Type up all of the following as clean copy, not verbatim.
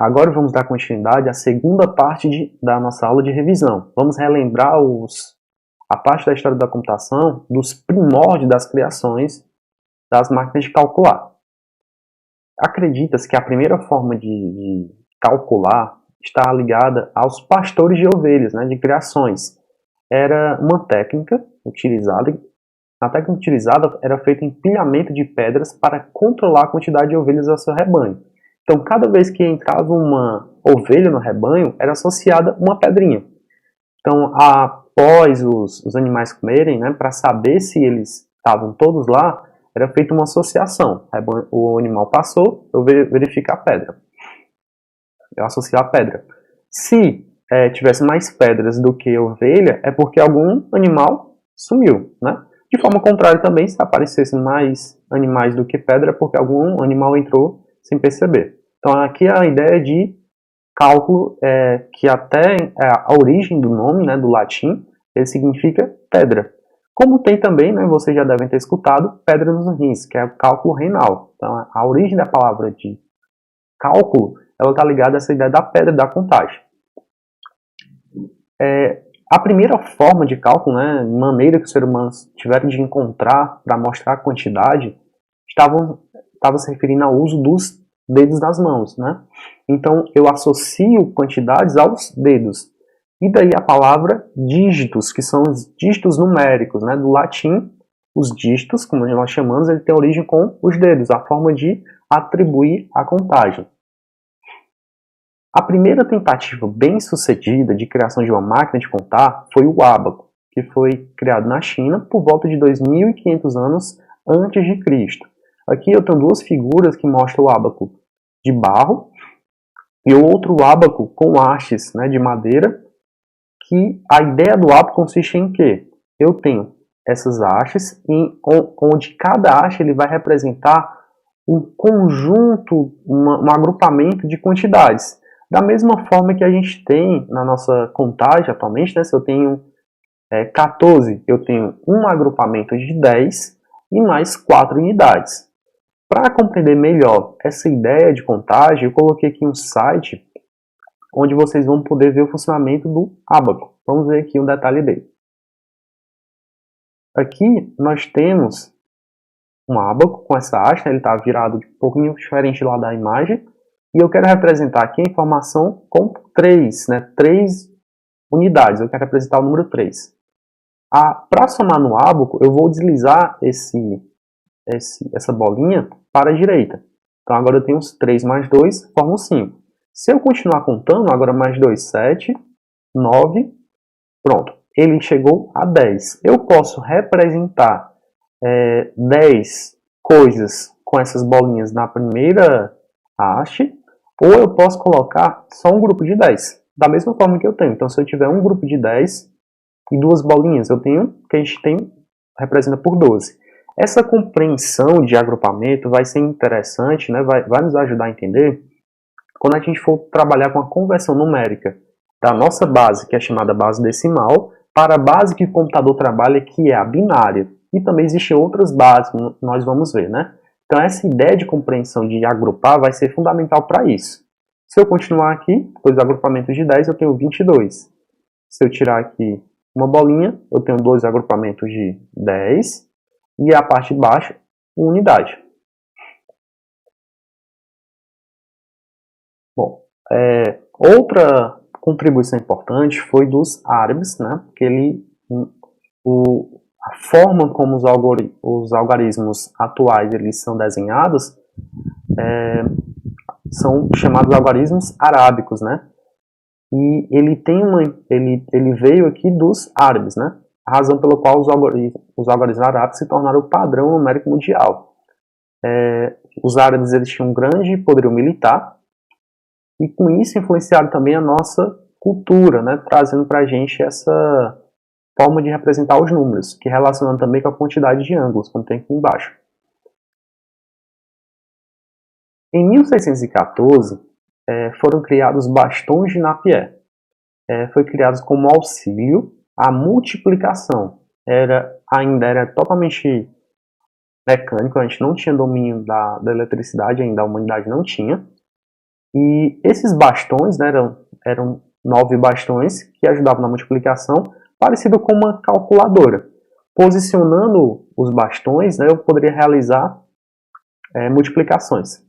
Agora vamos dar continuidade à segunda parte da nossa aula de revisão. Vamos relembrar a parte da história da computação dos primórdios das criações das máquinas de calcular. Acredita-se que a primeira forma de calcular está ligada aos pastores de ovelhas, de criações. Era uma técnica utilizada. A técnica utilizada era feita empilhamento de pedras para controlar a quantidade de ovelhas ao seu rebanho. Então, cada vez que entrava uma ovelha no rebanho, era associada uma pedrinha. Então, após os animais comerem, para saber se eles estavam todos lá, era feita uma associação. O animal passou, eu verifico a pedra. Eu associo a pedra. Se tivesse mais pedras do que ovelha, é porque algum animal sumiu, De forma contrária também, se aparecessem mais animais do que pedra, é porque algum animal entrou sem perceber. Então aqui a ideia de cálculo, que até a origem do nome, do latim, ele significa pedra. Como tem também, vocês já devem ter escutado, pedra nos rins, que é o cálculo renal. Então a origem da palavra de cálculo, ela está ligada a essa ideia da pedra, da contagem. A primeira forma de cálculo, maneira que os seres humanos tiveram de encontrar para mostrar a quantidade, estava se referindo ao uso dos dedos das mãos, Então, eu associo quantidades aos dedos. E daí a palavra dígitos, que são os dígitos numéricos, Do latim, os dígitos, como nós chamamos, ele tem origem com os dedos, a forma de atribuir a contagem. A primeira tentativa bem-sucedida de criação de uma máquina de contar foi o ábaco, que foi criado na China por volta de 2.500 anos antes de Cristo. Aqui eu tenho duas figuras que mostram o ábaco de barro e o outro ábaco com hastes de madeira, que a ideia do ábaco consiste em que eu tenho essas hastes, onde cada haste ele vai representar um conjunto, um agrupamento de quantidades. Da mesma forma que a gente tem na nossa contagem atualmente, se eu tenho 14, eu tenho um agrupamento de 10 e mais 4 unidades. Para compreender melhor essa ideia de contagem, eu coloquei aqui um site onde vocês vão poder ver o funcionamento do ábaco. Vamos ver aqui um detalhe dele. Aqui nós temos um ábaco com essa haste, ele está virado um pouquinho diferente lá da imagem. E eu quero representar aqui a informação com 3 unidades. Eu quero representar o número 3. Para somar no ábaco, eu vou deslizar essa bolinha para a direita. Então agora eu tenho os 3 mais 2, formam 5. Se eu continuar contando, agora mais 2, 7, 9, pronto. Ele chegou a 10. Eu posso representar 10 coisas com essas bolinhas na primeira haste, ou eu posso colocar só um grupo de 10, da mesma forma que eu tenho. Então, se eu tiver um grupo de 10 e duas bolinhas, eu tenho, que a gente representa por 12. Essa compreensão de agrupamento vai ser interessante, vai nos ajudar a entender quando a gente for trabalhar com a conversão numérica da nossa base, que é chamada base decimal, para a base que o computador trabalha, que é a binária. E também existem outras bases, nós vamos ver, Então, essa ideia de compreensão de agrupar vai ser fundamental para isso. Se eu continuar aqui, dois agrupamentos de 10, eu tenho 22. Se eu tirar aqui uma bolinha, eu tenho 2 agrupamentos de 10. E a parte de baixo, uma unidade. Bom, outra contribuição importante foi dos árabes, porque a forma como os algarismos atuais eles são desenhados são chamados algarismos arábicos, E ele veio aqui dos árabes, A razão pela qual os algarismos arábicos se tornaram o padrão numérico mundial. Os árabes eles tinham um grande poderio militar e com isso influenciaram também a nossa cultura, trazendo para a gente essa forma de representar os números, que relaciona também com a quantidade de ângulos, como tem aqui embaixo. Em 1614, foram criados bastões de Napier. Foi criado como auxílio à multiplicação. Ainda era totalmente mecânico, a gente não tinha domínio da eletricidade, ainda a humanidade não tinha. E esses bastões, né, eram 9 bastões que ajudavam na multiplicação, parecido com uma calculadora. Posicionando os bastões, né, eu poderia realizar multiplicações.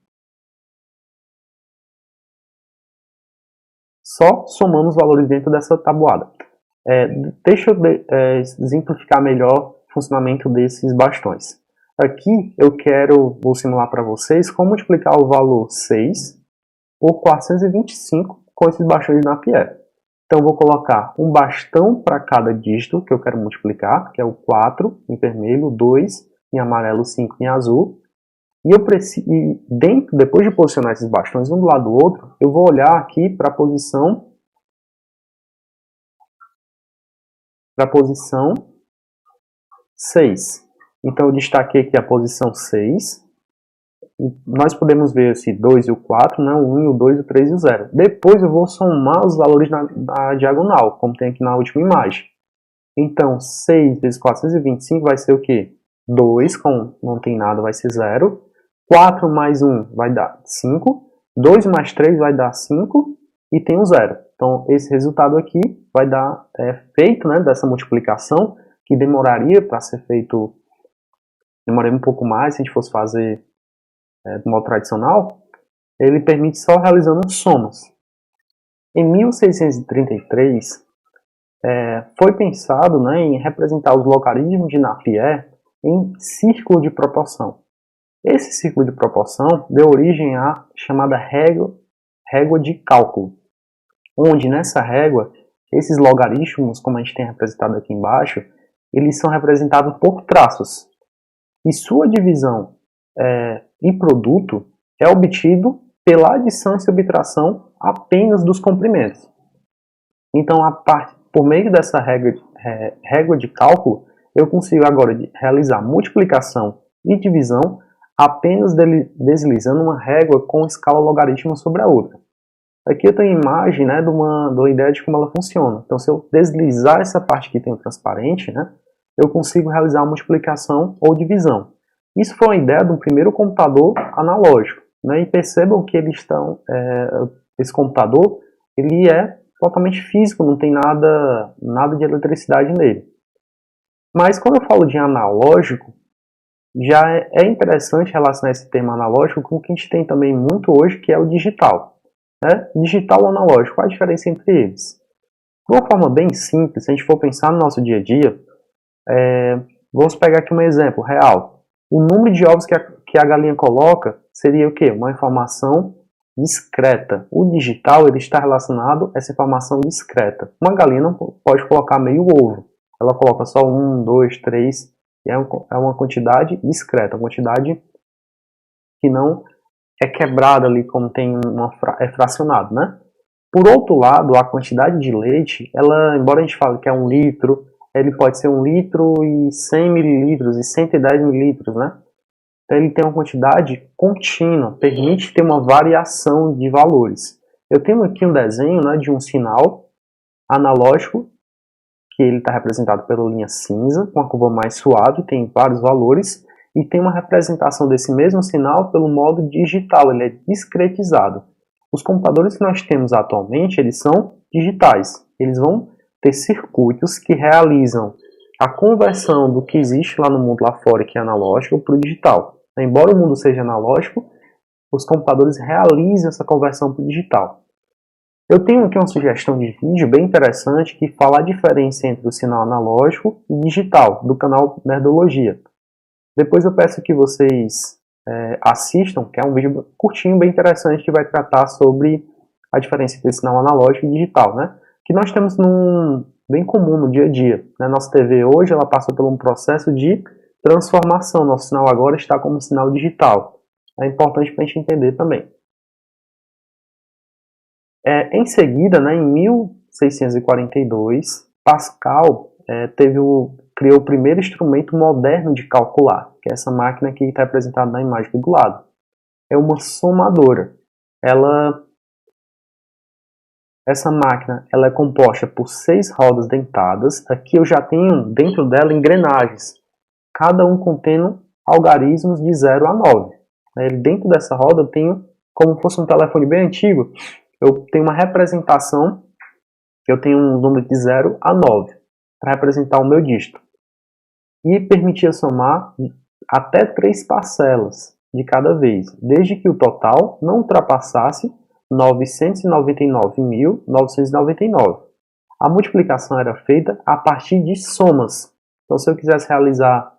Só somando os valores dentro dessa tabuada. Deixa eu exemplificar melhor o funcionamento desses bastões. Aqui vou simular para vocês como multiplicar o valor 6 por 425 com esses bastões de Napier. Então, vou colocar um bastão para cada dígito que eu quero multiplicar, que é o 4 em vermelho, 2 em amarelo, 5 em azul. Depois de posicionar esses bastões um do lado do outro, eu vou olhar aqui para a posição 6. Então, eu destaquei aqui a posição 6. Nós podemos ver esse 2 e o 4, né? O 1 e o 2, o 3 e o 0. Depois eu vou somar os valores na diagonal, como tem aqui na última imagem. Então, 6 vezes 425 vai ser o quê? 2, como não tem nada, vai ser 0. 4 mais 1 vai dar 5. 2 mais 3 vai dar 5. E tem o 0. Então, esse resultado aqui vai dar feito, né, dessa multiplicação, que demoraria para ser feito, demoraria um pouco mais se a gente fosse fazer do modo tradicional, ele permite só realizando somas. Em 1633, foi pensado, né, em representar os logaritmos de Napier em círculo de proporção. Esse círculo de proporção deu origem à chamada régua de cálculo, onde nessa régua, esses logaritmos, como a gente tem representado aqui embaixo, eles são representados por traços. E sua divisão e produto é obtido pela adição e subtração apenas dos comprimentos. Então, por meio dessa régua de cálculo, eu consigo agora realizar multiplicação e divisão apenas deslizando uma régua com escala logaritmo sobre a outra. Aqui eu tenho a imagem, né, de uma ideia de como ela funciona. Então, se eu deslizar essa parte que tem o transparente, né, eu consigo realizar a multiplicação ou divisão. Isso foi uma ideia do primeiro computador analógico, né? E percebam que esse computador ele é totalmente físico, não tem nada de eletricidade nele. Mas quando eu falo de analógico, já é interessante relacionar esse termo analógico com o que a gente tem também muito hoje, que é o digital. Né? Digital ou analógico, qual a diferença entre eles? De uma forma bem simples, se a gente for pensar no nosso dia a dia, vamos pegar aqui um exemplo real. O número de ovos que a galinha coloca seria o quê? Uma informação discreta. O digital ele está relacionado a essa informação discreta. Uma galinha não pode colocar meio ovo. Ela coloca só 1, 2, 3. É uma quantidade discreta, uma quantidade que não é quebrada ali como tem é fracionado, né? Por outro lado, a quantidade de leite, embora a gente fale que é 1 litro, ele pode ser 1 litro e 100 mililitros e 110 mililitros, né? Então ele tem uma quantidade contínua, permite ter uma variação de valores. Eu tenho aqui um desenho, né, de um sinal analógico, que ele está representado pela linha cinza, com a curva mais suave, tem vários valores, e tem uma representação desse mesmo sinal pelo modo digital, ele é discretizado. Os computadores que nós temos atualmente, eles são digitais, eles vão ter circuitos que realizam a conversão do que existe lá no mundo lá fora, que é analógico, para o digital. Embora o mundo seja analógico, os computadores realizam essa conversão para o digital. Eu tenho aqui uma sugestão de vídeo bem interessante que fala a diferença entre o sinal analógico e digital, do canal Nerdologia. Depois eu peço que vocês assistam, que é um vídeo curtinho, bem interessante, que vai tratar sobre a diferença entre sinal analógico e digital, né? Que nós temos bem comum no dia a dia. Né? Nossa TV hoje ela passou por um processo de transformação. Nosso sinal agora está como sinal digital. É importante para a gente entender também. Em seguida, né, em 1642, Pascal criou o primeiro instrumento moderno de calcular, que é essa máquina que está representada na imagem aqui do lado. É uma somadora. Essa máquina ela é composta por 6 rodas dentadas. Aqui eu já tenho dentro dela engrenagens, cada um contendo algarismos de 0 a 9. Dentro dessa roda eu tenho como fosse um telefone bem antigo, eu tenho uma representação, eu tenho um número de 0 a 9 para representar o meu dígito. E permitia somar até 3 parcelas de cada vez, desde que o total não ultrapassasse 999.999. A multiplicação era feita a partir de somas. Então, se eu quisesse realizar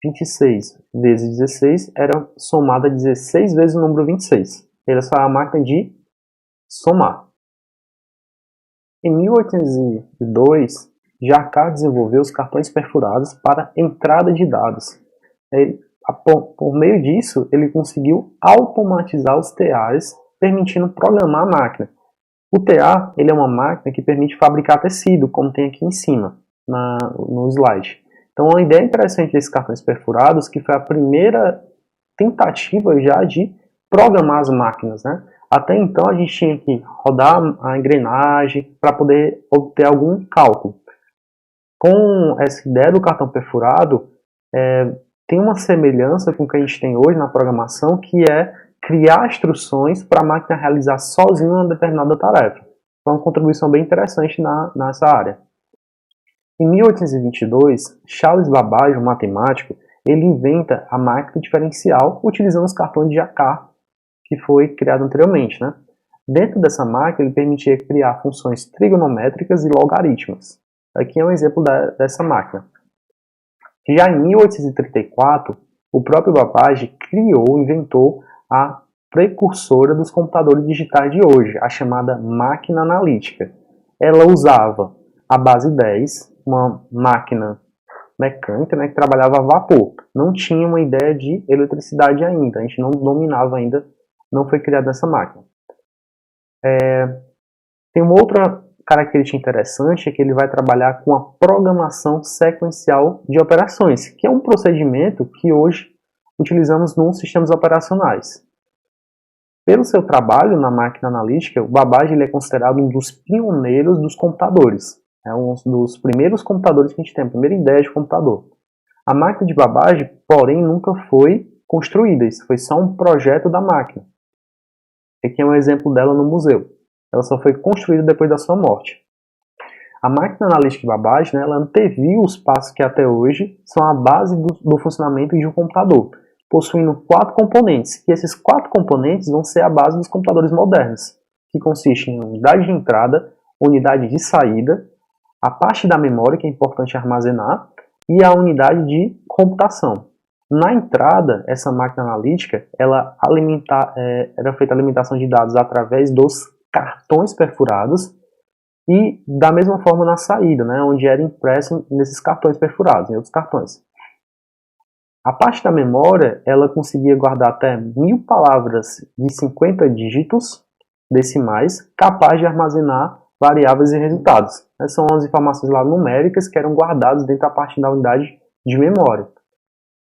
26 vezes 16, era somada 16 vezes o número 26. Era só a máquina de somar. Em 1802, Jacquard desenvolveu os cartões perfurados para entrada de dados. Por meio disso, ele conseguiu automatizar os TAs, permitindo programar a máquina. O TA ele é uma máquina que permite fabricar tecido, como tem aqui em cima, no slide. Então, uma ideia interessante desses cartões perfurados que foi a primeira tentativa já de programar as máquinas, né? Até então, a gente tinha que rodar a engrenagem para poder obter algum cálculo. Com essa ideia do cartão perfurado, tem uma semelhança com o que a gente tem hoje na programação, que é criar instruções para a máquina realizar sozinha uma determinada tarefa. Então, uma contribuição bem interessante nessa área. Em 1822, Charles Babbage, um matemático, ele inventa a máquina diferencial utilizando os cartões de Jacquard, que foi criado anteriormente, né? Dentro dessa máquina, ele permitia criar funções trigonométricas e logaritmas. Aqui é um exemplo dessa máquina. Já em 1834, o próprio Babbage inventou a precursora dos computadores digitais de hoje, a chamada máquina analítica. Ela usava a base 10, uma máquina mecânica, né, que trabalhava a vapor. Não tinha uma ideia de eletricidade ainda, a gente não dominava ainda, não foi criada essa máquina. Tem uma outra característica interessante, é que ele vai trabalhar com a programação sequencial de operações, que é um procedimento que hoje utilizamos nos sistemas operacionais. Pelo seu trabalho na máquina analítica, o Babbage ele é considerado um dos pioneiros dos computadores. É um dos primeiros computadores que a gente tem, a primeira ideia de computador. A máquina de Babbage, porém, nunca foi construída, isso foi só um projeto da máquina. Aqui é um exemplo dela no museu. Ela só foi construída depois da sua morte. A máquina analítica de Babbage, ela anteviu os passos que até hoje são a base do funcionamento de um computador, possuindo 4 componentes, e esses 4 componentes vão ser a base dos computadores modernos, que consistem em unidade de entrada, unidade de saída, a parte da memória, que é importante armazenar, e a unidade de computação. Na entrada, essa máquina analítica, era feita a alimentação de dados através dos cartões perfurados, e da mesma forma na saída, onde era impresso nesses cartões perfurados, em outros cartões. A parte da memória, ela conseguia guardar até 1000 palavras de 50 dígitos decimais, capaz de armazenar variáveis e resultados. Essas são as informações lá numéricas que eram guardadas dentro da parte da unidade de memória.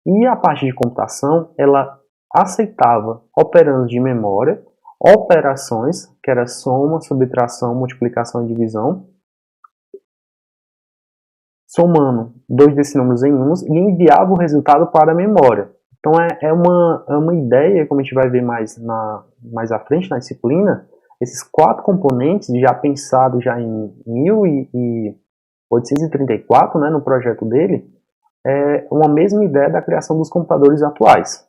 E a parte de computação, ela aceitava operandos de memória, operações, que era soma, subtração, multiplicação e divisão, somando 2 desses números em uns e enviava o resultado para a memória. Então é uma ideia, como a gente vai ver mais à frente na disciplina, esses 4 componentes, já pensados já em 1834, no projeto dele, é uma mesma ideia da criação dos computadores atuais.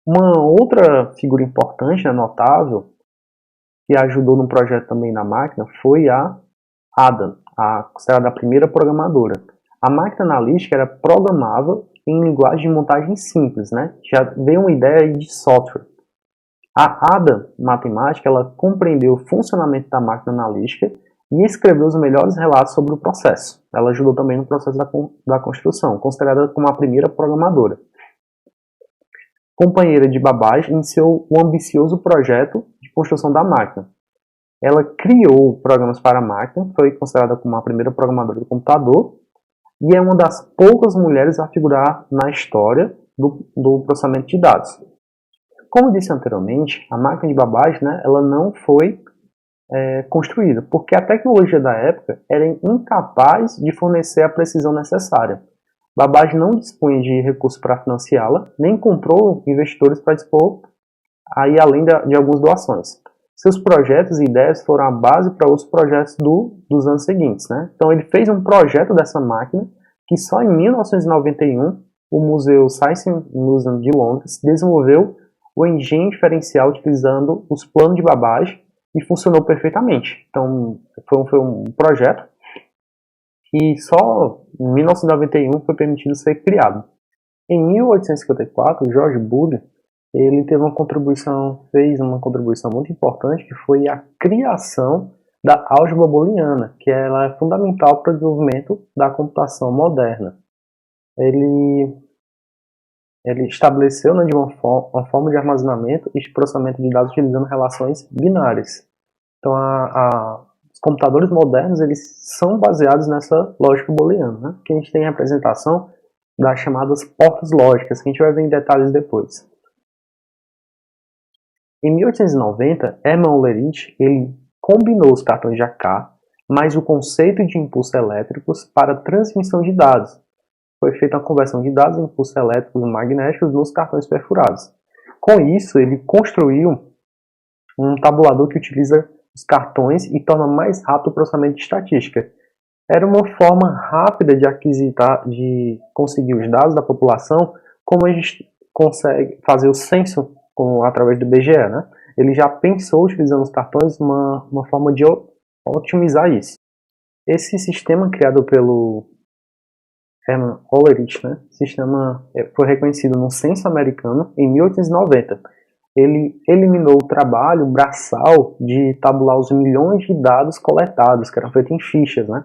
Uma outra figura importante, notável, que ajudou no projeto também na máquina, foi a Ada, considerada a primeira programadora. A máquina analítica era programável em linguagem de montagem simples, Já veio uma ideia de software. A Ada matemática, ela compreendeu o funcionamento da máquina analítica e escreveu os melhores relatos sobre o processo. Ela ajudou também no processo da construção, considerada como a primeira programadora. Companheira de Babbage, iniciou um ambicioso projeto de construção da máquina. Ela criou programas para a máquina, foi considerada como a primeira programadora do computador, e é uma das poucas mulheres a figurar na história do processamento de dados. Como eu disse anteriormente, a máquina de Babbage ela não foi construída, porque a tecnologia da época era incapaz de fornecer a precisão necessária. Babbage não dispunha de recursos para financiá-la, nem encontrou investidores para dispor aí além de algumas doações. Seus projetos e ideias foram a base para outros projetos dos anos seguintes, né? Então ele fez um projeto dessa máquina que só em 1991 o Museu Science Museum de Londres desenvolveu o engenho diferencial utilizando os planos de Babbage e funcionou perfeitamente. Então foi um projeto que só em 1991 foi permitido ser criado. Em 1854, George Boole ele fez uma contribuição muito importante, que foi a criação da álgebra booleana, que ela é fundamental para o desenvolvimento da computação moderna. Ele estabeleceu, né, de uma forma de armazenamento e de processamento de dados utilizando relações binárias. Então, os computadores modernos eles são baseados nessa lógica booleana, né, que a gente tem a representação das chamadas portas lógicas, que a gente vai ver em detalhes depois. Em 1890, Hermann Ulrich ele combinou os cartões de AK mais o conceito de impulsos elétricos para transmissão de dados. Foi feita a conversão de dados em impulsos elétricos magnéticos nos cartões perfurados. Com isso, ele construiu um tabulador que utiliza os cartões e torna mais rápido o processamento de estatística. Era uma forma rápida de conseguir os dados da população, como a gente consegue fazer o censo através do IBGE, né? Ele já pensou, utilizando os cartões, uma forma de otimizar isso. Esse sistema criado pelo Hermann Ulrich, né? Sistema foi reconhecido no censo americano em 1890. Ele eliminou o trabalho braçal de tabular os milhões de dados coletados, que eram feitos em fichas, né?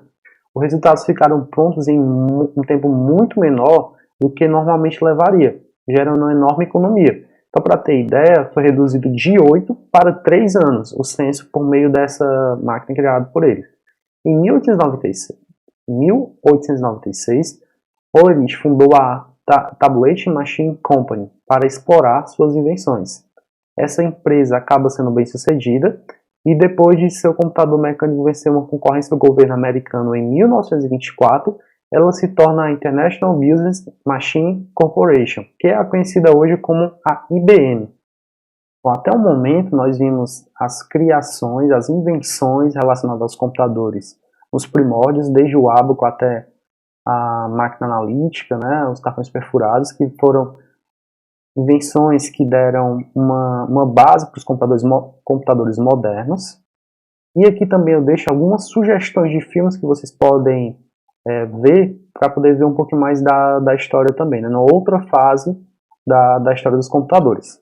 Os resultados ficaram prontos em um tempo muito menor do que normalmente levaria, gerando uma enorme economia. Então, para ter ideia, foi reduzido de 8 para 3 anos o censo por meio dessa máquina criada por ele. Em 1896, Ulrich fundou a Tablet Machine Company para explorar suas invenções. Essa empresa acaba sendo bem sucedida e depois de seu computador mecânico vencer uma concorrência do governo americano em 1924, ela se torna a International Business Machine Corporation, que é conhecida hoje como a IBM. Bom, até o momento nós vimos as criações, as invenções relacionadas aos computadores, os primórdios, desde o ábaco até a máquina analítica, né, os cartões perfurados, que foram invenções que deram uma base para os computadores modernos. E aqui também eu deixo algumas sugestões de filmes que vocês podem ver para poder ver um pouquinho mais da história também, né, na outra fase da história dos computadores.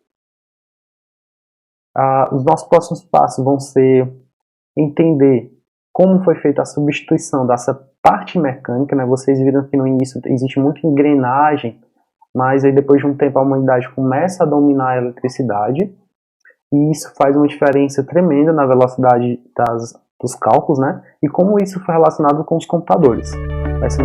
Os nossos próximos passos vão ser entender como foi feita a substituição dessa parte mecânica, né? Vocês viram que no início existe muita engrenagem, mas aí depois de um tempo a humanidade começa a dominar a eletricidade, e isso faz uma diferença tremenda na velocidade dos cálculos, né? E como isso foi relacionado com os computadores. Essa